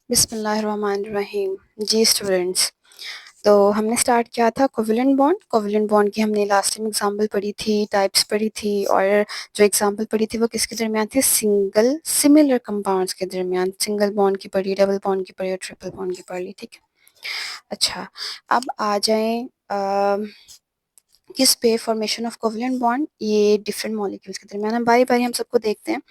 बिस्मिल्लाहिर्रहमानिर्रहीम। जी स्टूडेंट्स, तो हमने स्टार्ट किया था कोवेलेंट बॉन्ड। कोवेलेंट बॉन्ड की हमने लास्ट टाइम एग्जांपल पढ़ी थी, टाइप्स पढ़ी थी, और जो एग्जांपल पढ़ी थी वो किसके दरमियान थी? सिंगल सिमिलर कंपाउंड्स के दरमियान। सिंगल बॉन्ड की पढ़ी, डबल बॉन्ड की पढ़ी और ट्रिपल बॉन्ड की पढ़ ली, ठीक है। अच्छा, अब आ जाएं किस पे? फॉर्मेशन ऑफ कोवेलेंट बॉन्ड, ये डिफरेंट मॉलिक्यूल्स के दरमियान। हम बारी बारी हम सबको देखते हैं।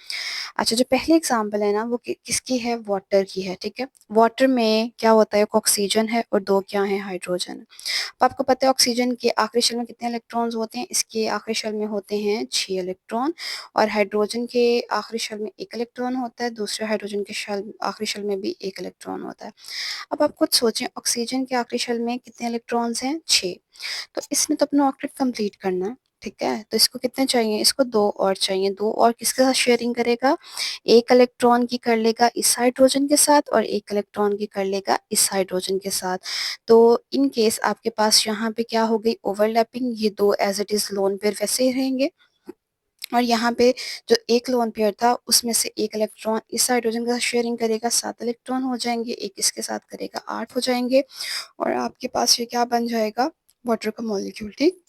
अच्छा, जो पहली एग्जांपल है ना वो किसकी है? वाटर की है, ठीक है। वाटर में क्या होता है? एक ऑक्सीजन है और दो क्या है? हाइड्रोजन। अब आपको पता है ऑक्सीजन के आखिरी शेल में कितने इलेक्ट्रॉन्स होते हैं? इसके आखिरी शेल में होते हैं 6 इलेक्ट्रॉन, और हाइड्रोजन के आखिरी शेल में 1 इलेक्ट्रॉन होता है, दूसरे हाइड्रोजन के शेल आखिरी शेल में भी 1 इलेक्ट्रॉन होता है। अब आप खुद सोचें, ऑक्सीजन के आखिरी शेल में कितने इलेक्ट्रॉन्स हैं? 6। तो इसने तो अपना ऑक्टेट कंप्लीट करना है, ठीक है। तो इसको कितने चाहिए? इसको 2 और चाहिए। 2 और किसके साथ शेयरिंग करेगा? 1 इलेक्ट्रॉन की कर लेगा इस हाइड्रोजन के साथ और 1 इलेक्ट्रॉन की कर लेगा इस हाइड्रोजन के साथ। तो इन केस आपके पास यहाँ पे क्या हो गई? ओवरलैपिंग। ये दो as it is lone pair वैसे ही रहेंगे, और यहाँ पे जो एक लोन पेयर था उसमें से 1 इलेक्ट्रॉन इस हाइड्रोजन के साथ शेयरिंग करेगा, 7 इलेक्ट्रॉन हो जाएंगे। एक इसके साथ करेगा, 8 हो जाएंगे, और आपके पास ये क्या बन जाएगा? वाटर का मॉलिक्यूल, ठीक।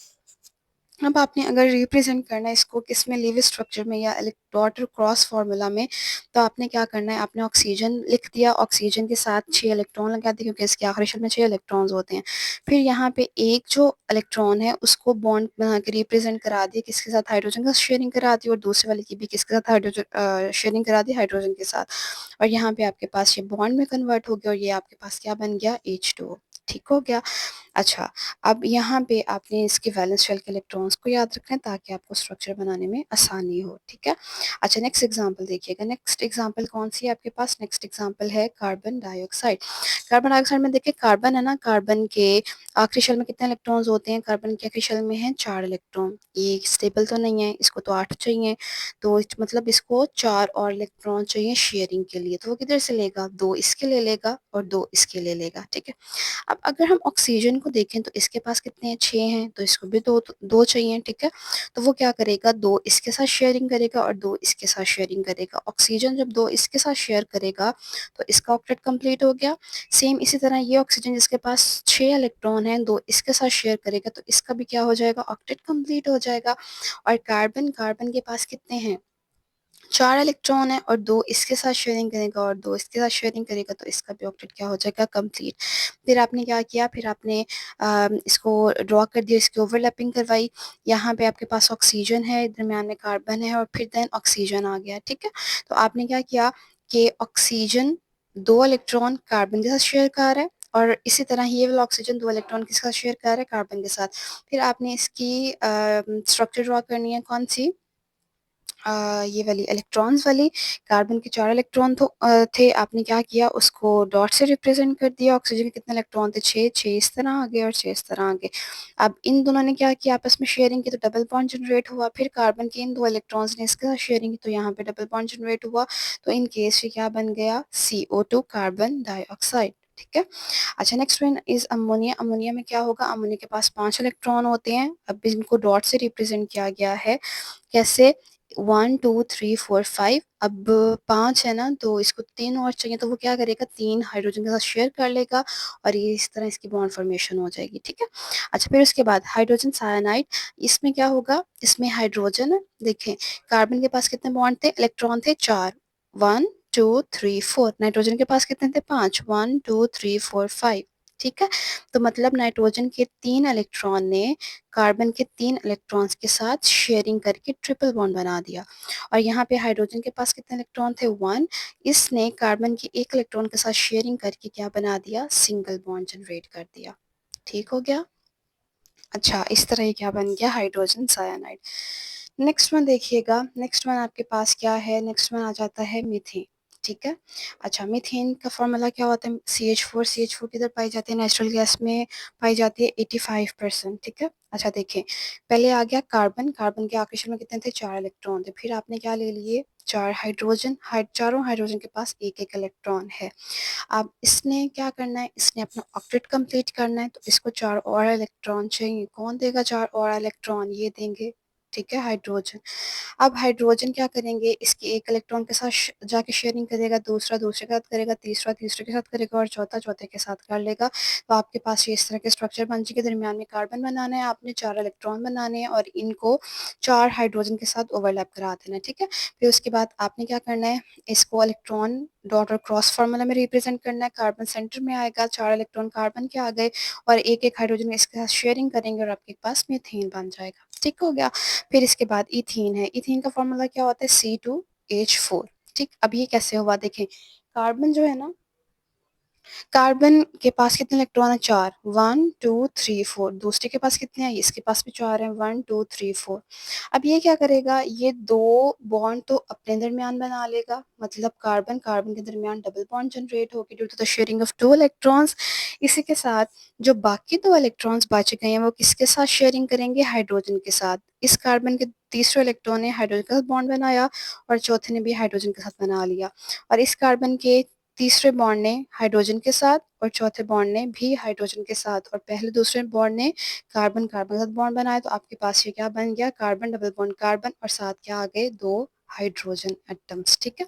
अब आपने अगर रिप्रेजेंट करना है इसको किस में? लिव स्ट्रक्चर में या वाटर क्रॉस फार्मूला में, तो आपने क्या करना है? आपने ऑक्सीजन लिख दिया, ऑक्सीजन के साथ 6 इलेक्ट्रॉन लगा दिए क्योंकि इसके आखिरी शेल में 6 इलेक्ट्रॉन्स होते हैं। फिर यहाँ पे एक जो इलेक्ट्रॉन है उसको बॉन्ड बना के रिप्रेजेंट करा दिए, किसके साथ? हाइड्रोजन का शेयरिंग करा दी, और दूसरे वाले की भी किसके साथ? हाइड्रोजन शेयरिंग करा दी, हाइड्रोजन के साथ। और यहाँ पे आपके पास ये बॉन्ड में कन्वर्ट हो गया, और ये आपके पास क्या बन गया? H2O, ठीक हो गया। अच्छा, अब यहाँ पे आपने इसके वैलेंस शेल के इलेक्ट्रॉन्स को याद रखना है ताकि आपको स्ट्रक्चर बनाने में आसानी हो, ठीक है। अच्छा, नेक्स्ट एग्जांपल देखिएगा। नेक्स्ट एग्जांपल कौन सी है आपके पास? नेक्स्ट एग्जांपल है कार्बन डाइऑक्साइड। कार्बन डाइऑक्साइड में देखिए, कार्बन है ना, कार्बन के आखिरी शेल में कितने इलेक्ट्रॉन्स होते हैं? कार्बन के आखिरी शेल में है 4 इलेक्ट्रॉन। ये स्टेबल तो नहीं है, इसको तो 8 चाहिए, तो मतलब इसको 4 और इलेक्ट्रॉन चाहिए शेयरिंग के लिए। तो वो किधर से लेगा? 2 इसके ले लेगा और 2 इसके ले लेगा, ठीक है। अब अगर हम ऑक्सीजन को देखें तो इसके पास कितने हैं? 6 हैं, तो इसको भी दो चाहिए, ठीक है। तो वो क्या करेगा? 2 इसके साथ शेयरिंग करेगा और 2 इसके साथ शेयरिंग करेगा। ऑक्सीजन जब 2 इसके साथ शेयर करेगा तो इसका ऑक्टेट कंप्लीट हो गया। सेम इसी तरह ये ऑक्सीजन जिसके पास 6 इलेक्ट्रॉन हैं, 2 इसके साथ शेयर करेगा तो इसका भी क्या हो जाएगा? ऑक्टेट कंप्लीट हो जाएगा। और कार्बन, कार्बन के पास कितने हैं? 4 इलेक्ट्रॉन है, और 2 इसके साथ शेयरिंग करेगा और 2 इसके साथ शेयरिंग करेगा तो इसका भी ऑक्टेट क्या हो जाएगा? कंप्लीट। फिर आपने क्या किया? फिर आपने इसको ड्रॉ कर दिया, इसकी ओवरलैपिंग करवाई। यहाँ पे आपके पास ऑक्सीजन है, दरमियान में कार्बन है, और फिर देन ऑक्सीजन आ गया, ठीक है। तो आपने क्या किया कि ऑक्सीजन 2 इलेक्ट्रॉन कार्बन के साथ शेयर कर रहा है, और इसी तरह ये वाला ऑक्सीजन 2 इलेक्ट्रॉन किसके साथ शेयर कर रहा है? कार्बन के साथ। फिर आपने इसकी स्ट्रक्चर ड्रॉ करनी है, कौन सी? ये वाली इलेक्ट्रॉन्स वाली। कार्बन के 4 इलेक्ट्रॉन थे, आपने क्या किया? उसको डॉट से रिप्रेजेंट कर दिया। ऑक्सीजन के कितने इलेक्ट्रॉन थे? 6, 6 इस तरह आ गए और 6 इस तरह आ गए। अब इन दोनों ने क्या किया? आपस में शेयरिंग की, तो डबल बॉन्ड जनरेट हुआ। फिर कार्बन के इन 2 इलेक्ट्रॉन्स ने इसके साथ शेयरिंग की, तो यहाँ पे डबल बॉन्ड जनरेट हुआ। तो इन केस ये क्या बन गया? CO2, कार्बन डाइऑक्साइड, ठीक है। अच्छा, next one is ammonia. Ammonia में क्या होगा? अमोनिया के पास 5 इलेक्ट्रॉन होते हैं। अब इनको डॉट से रिप्रेजेंट किया गया है, कैसे? 1 2 3 4 5। अब 5 है ना, तो इसको 3 और चाहिए, तो वो क्या करेगा? 3 हाइड्रोजन के साथ शेयर कर लेगा, और ये इस तरह इसकी बॉन्ड फॉर्मेशन हो जाएगी, ठीक है। अच्छा, फिर उसके बाद हाइड्रोजन साइनाइड। इसमें क्या होगा? इसमें हाइड्रोजन है, देखें कार्बन के पास कितने बॉन्ड थे? इलेक्ट्रॉन थे 4, 1 2 3 4। नाइट्रोजन के पास कितने थे? 5, 1 2 3 4 5, ठीक है। तो मतलब नाइट्रोजन के 3 इलेक्ट्रॉन ने कार्बन के 3 इलेक्ट्रॉन्स के साथ शेयरिंग करके ट्रिपल बॉन्ड बना दिया। और यहाँ पे हाइड्रोजन के पास कितने इलेक्ट्रॉन थे? 1। इसने कार्बन के 1 इलेक्ट्रॉन के साथ शेयरिंग करके क्या बना दिया? सिंगल बॉन्ड जनरेट कर दिया, ठीक हो गया। अच्छा, इस तरह ये क्या बन गया? Hydrogen cyanide. नेक्स्ट वन देखिएगा। नेक्स्ट वन आपके पास क्या है? नेक्स्ट वन आ जाता है मीथेन, ठीक है। अच्छा, मीथेन का फॉर्मूला क्या होता है? CH4। CH4 किधर पाई जाती है? नेचुरल गैस में पाई जाती है 85%, ठीक है। अच्छा देखें, पहले आ गया कार्बन। कार्बन के आखिरी शेल में कितने थे? 4 इलेक्ट्रॉन थे। फिर आपने क्या ले लिए? 4 हाइड्रोजन। चारों हाइड्रोजन के पास एक एक इलेक्ट्रॉन है। अब इसने क्या करना है? इसने अपना ऑक्टेट कंप्लीट करना है, तो इसको 4 और इलेक्ट्रॉन चाहिए। कौन देगा 4 और इलेक्ट्रॉन? ये देंगे ठीक है, हाइड्रोजन। अब हाइड्रोजन क्या करेंगे, इसके एक इलेक्ट्रॉन के साथ जाके शेयरिंग करेगा, दूसरा दूसरे के साथ करेगा, तीसरा तीसरे के साथ करेगा और चौथा चौथे के साथ कर लेगा। तो आपके पास ये इस तरह के स्ट्रक्चर बन जाएगी। दरमियान में कार्बन बनाना है आपने, 4 इलेक्ट्रॉन बनाने हैं और इनको 4 हाइड्रोजन के साथ ओवरलैप करा देना है, ठीक है। फिर उसके बाद आपने क्या करना है, इसको इलेक्ट्रॉन डॉट और क्रॉस फार्मूला में रिप्रेजेंट करना है। कार्बन सेंटर में आएगा, 4 इलेक्ट्रॉन कार्बन के आ गए और एक-एक हाइड्रोजन इसके साथ शेयरिंग करेंगे और आपके पास मीथेन बन जाएगा, ठीक हो गया। फिर इसके बाद इथीन है। इथीन का फॉर्मूला क्या होता है, C2H4। ठीक, अब ये कैसे हुआ देखें, कार्बन जो है ना, कार्बन के पास कितने इलेक्ट्रॉन है, 4, 1 2 3 4। दूसरे के पास कितने हैं, इसके पास भी 4 हैं, 1 2 3 4। अब ये क्या करेगा, ये 2 बॉन्ड तो अपने दरमियान बना लेगा, मतलब कार्बन कार्बन के दरमियान डबल बॉन्ड जनरेट होगी due to the sharing of 2 electrons. इसी के साथ जो बाकी 2 इलेक्ट्रॉन्स बच गए हैं वो किसके साथ शेयरिंग करेंगे, हाइड्रोजन के साथ। इस कार्बन के तीसरे इलेक्ट्रॉन ने हाइड्रोजन के साथ बॉन्ड बनाया और चौथे ने भी हाइड्रोजन के साथ बना लिया। और इस कार्बन के तीसरे बॉन्ड ने हाइड्रोजन के साथ और चौथे बॉन्ड ने भी हाइड्रोजन के साथ और पहले दूसरे बॉन्ड ने कार्बन कार्बन के साथ बॉन्ड बनाया। तो आपके पास ये क्या बन गया, कार्बन डबल बॉन्ड कार्बन और साथ क्या आ गए, 2 हाइड्रोजन एटम्स, ठीक है।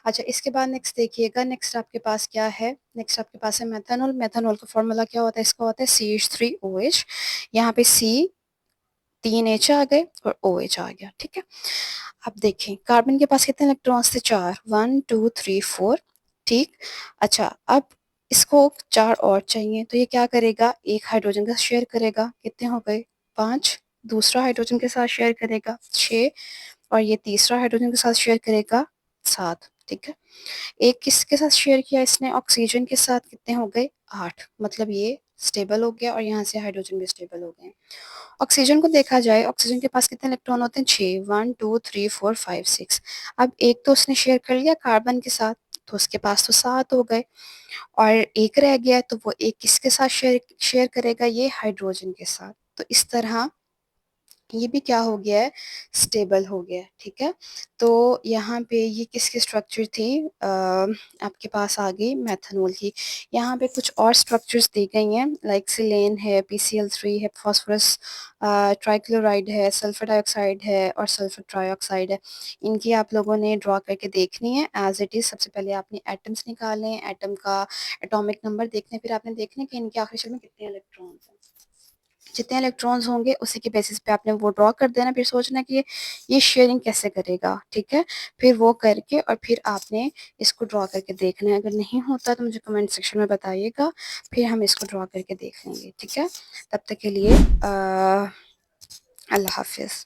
अच्छा, इसके बाद नेक्स्ट देखिएगा, नेक्स्ट आपके पास क्या है, नेक्स्ट आपके पास है मेथनॉल। मेथनॉल का फॉर्मूला क्या होता है, इसका होता है CH3OH। यहाँ पे C 3H आ गए और OH आ गया, ठीक है। अब देखें कार्बन के पास कितने इलेक्ट्रॉन्स थे, 4, 1 2 3 4, ठीक। अच्छा, अब इसको 4 और चाहिए तो ये क्या करेगा, एक हाइड्रोजन का शेयर करेगा, कितने हो गए, 5। दूसरा हाइड्रोजन के साथ शेयर करेगा, 6। और ये तीसरा हाइड्रोजन के साथ शेयर करेगा, 7, ठीक है। एक किसके साथ शेयर किया इसने, ऑक्सीजन के साथ, कितने हो गए, 8। मतलब ये स्टेबल हो गया और यहाँ से हाइड्रोजन भी स्टेबल हो गए। ऑक्सीजन को देखा जाए, ऑक्सीजन के पास कितने इलेक्ट्रॉन होते हैं, 6, 1 2 3 4 5 6। अब एक तो उसने शेयर कर लिया कार्बन के साथ, तो उसके पास तो 7 हो गए और एक रह गया, तो वो एक किसके साथ शेयर शेयर करेगा, ये हाइड्रोजन के साथ। तो इस तरह ये भी क्या हो गया है, स्टेबल हो गया है, ठीक है। तो यहाँ पे ये किसकी स्ट्रक्चर थी, आपके पास आ गई मेथनॉल की। यहाँ पे कुछ और स्ट्रक्चर्स दी गई हैं, लाइक सिलेन है, PCl3 है, फास्फोरस ट्राइक्लोराइड है, सल्फर डाइऑक्साइड है और सल्फर ट्राइऑक्साइड है। इनकी आप लोगों ने ड्रॉ करके देखनी है एज इट इज़। सबसे पहले आपने एटम्स निकालने हैं, एटम का एटॉमिक नंबर देखने, फिर आपने देखना है कि इनके आखिरी शेल में कितने इलेक्ट्रॉन्स हैं। जितने इलेक्ट्रॉन्स होंगे उसी के बेसिस पे आपने वो ड्रॉ कर देना, फिर सोचना कि ये शेयरिंग कैसे करेगा, ठीक है। फिर वो करके और फिर आपने इसको ड्रॉ करके देखना है। अगर नहीं होता तो मुझे कमेंट सेक्शन में बताइएगा, फिर हम इसको ड्रॉ करके देख लेंगे, ठीक है। तब तक के लिए अल्लाह हाफिज़।